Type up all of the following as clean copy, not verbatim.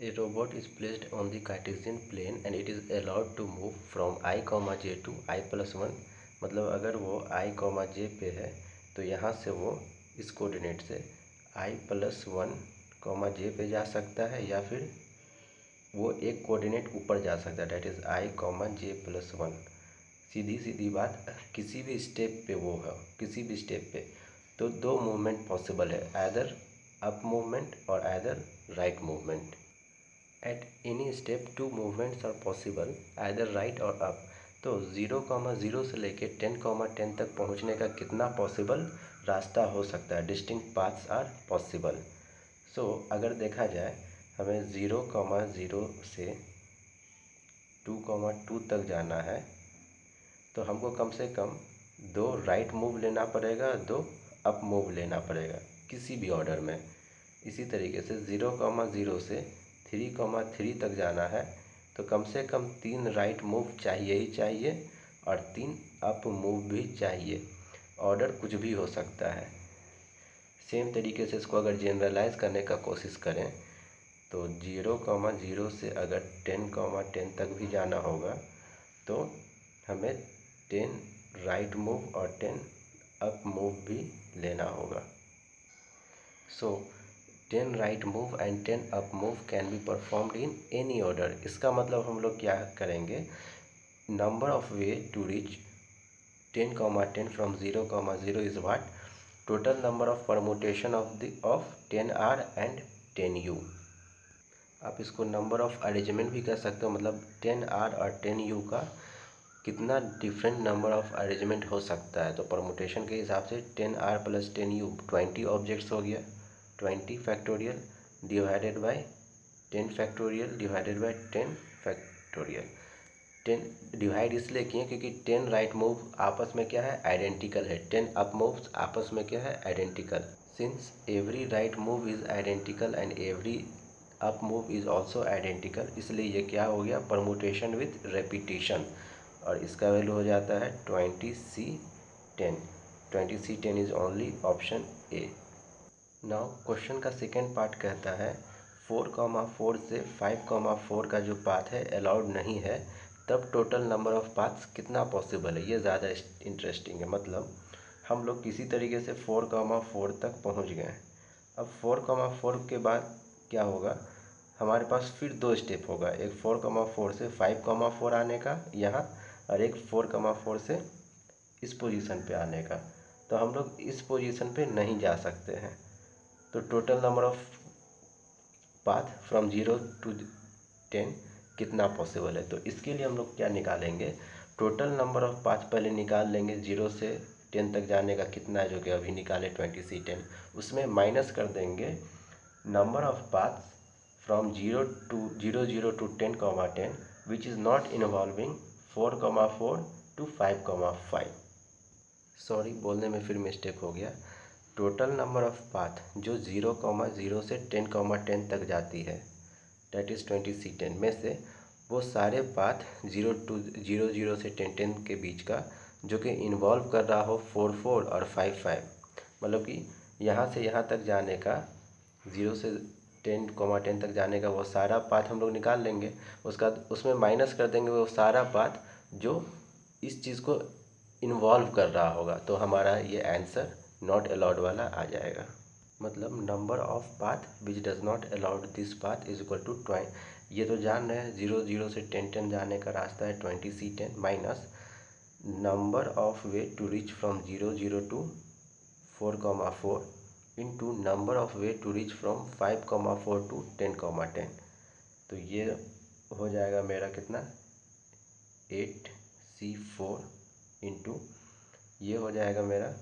A robot is placed on the Cartesian plane and it is allowed to move from I, j to I+1। मतलब अगर वो I, j पे है तो यहाँ से वो इस कोऑर्डिनेट से I+1, j पे जा सकता है या फिर वो एक कोऑर्डिनेट ऊपर जा सकता है, डेट इज़ I, j+1। सीधी सीधी बात, किसी भी स्टेप पे वो है, किसी भी स्टेप पे तो दो मूवमेंट पॉसिबल है, आइदर अप मूवमेंट और either right movement. At any step two movements are possible, either right और अप। तो 0,0 से लेके 10,10 तक पहुंचने का कितना पॉसिबल रास्ता हो सकता है, डिस्टिंक्ट पाथ्स आर पॉसिबल। सो अगर देखा जाए हमें 0,0 से 2,2 तक जाना है तो हमको कम से कम 2 राइट मूव लेना पड़ेगा, 2 अप मूव लेना पड़ेगा किसी भी ऑर्डर में। इसी तरीके से 0,0 से 3,3 तक जाना है तो कम से कम 3 राइट मूव चाहिए ही चाहिए और 3 अप मूव भी चाहिए। ऑर्डर कुछ भी हो सकता है। सेम तरीके से इसको अगर जनरलाइज करने का कोशिश करें तो 0,0 से अगर 10,10 तक भी जाना होगा तो हमें 10 राइट मूव और 10 अप मूव भी लेना होगा। So 10 right move and 10 up move can be performed in any order. इसका मतलब हम लोग क्या करेंगे, number of way to reach 10,10 from 0,0 is what, total number of permutation of 10R and 10U। आप इसको नंबर ऑफ अरेंजमेंट भी कर सकते हो, मतलब 10R और 10U का कितना डिफरेंट नंबर ऑफ अरेंजमेंट हो सकता है। तो परमुटेशन के हिसाब से 10R + 10U 20 ऑब्जेक्ट्स हो गया, 20 factorial divided by 10 factorial divided by 10 factorial. 10 divide इसलिए किए क्योंकि 10 राइट मूव आपस में क्या है, आइडेंटिकल है। 10 अप मूव्स आपस में क्या है, identical. Since every right move is identical and every up move is also identical, इसलिए ये क्या हो गया, परमुटेशन विथ रेपिटेशन। और इसका वैल्यू हो जाता है 20C10। 20C10 is only option A. Now question का सेकेंड पार्ट कहता है 4,4 से 5,4 का जो पाथ है अलाउड नहीं है, तब टोटल नंबर ऑफ पाथ्स कितना पॉसिबल है। ये ज़्यादा इंटरेस्टिंग है। मतलब हम लोग किसी तरीके से 4,4 तक पहुंच गए। अब 4,4 के बाद क्या होगा, हमारे पास फिर 2 स्टेप होगा, एक 4,4 से 5,4 आने का यहाँ, और एक 4,4 से इस पोजीशन पे आने का। तो हम लोग इस पोजीशन पे नहीं जा सकते हैं। तो total number of path from 0 to 10 कितना पॉसिबल है। तो इसके लिए हम लोग क्या निकालेंगे, टोटल नंबर ऑफ पाथ पहले निकाल लेंगे। 0 से 10 तक जाने का कितना है, जो कि अभी निकाले 20C10, उसमें माइनस कर देंगे number of paths from 0 to 10,10 which is not involving 4,4 to 5,5। Sorry, बोलने में फिर मिस्टेक हो गया। टोटल नंबर ऑफ पाथ जो 0,0 से 10,10 तक जाती है, डेट इज़ 20C10 में से वो सारे पाथ 0 से 10 के बीच का जो कि इन्वॉल्व कर रहा हो 4,4 और 5,5, मतलब कि यहाँ से यहाँ तक जाने का, 0 से 10,10 तक जाने का वो सारा पाथ हम लोग निकाल लेंगे। उसका उसमें माइनस कर देंगे वो सारा पाथ जो इस चीज़ को इन्वॉल्व कर रहा होगा। तो हमारा ये आंसर नॉट अलाउड वाला आ जाएगा। मतलब number of path which does not allowed this path is equal to 20। ये तो जान रहे हैं 0 से 10 जाने का रास्ता है 20C10 minus number of way to reach from 0 to 4,4 into number of way to reach from 5,4 to 10,10। तो ये हो जाएगा मेरा कितना, 8C4 इंटू ये हो जाएगा मेरा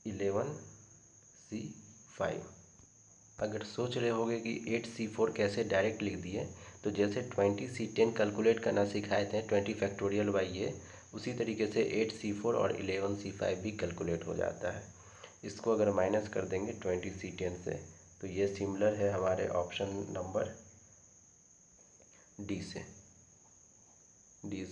11C5। अगर सोच रहे होगे कि 8C4 कैसे डायरेक्ट लिख दिए, तो जैसे 20C10 कैलकुलेट करना सिखाए थे 20 फैक्टोरियल बाई ये, उसी तरीके से 8C4 और 11C5 भी कैलकुलेट हो जाता है। इसको अगर माइनस कर देंगे 20C10 से तो ये सिमिलर है हमारे ऑप्शन नंबर डी से। डी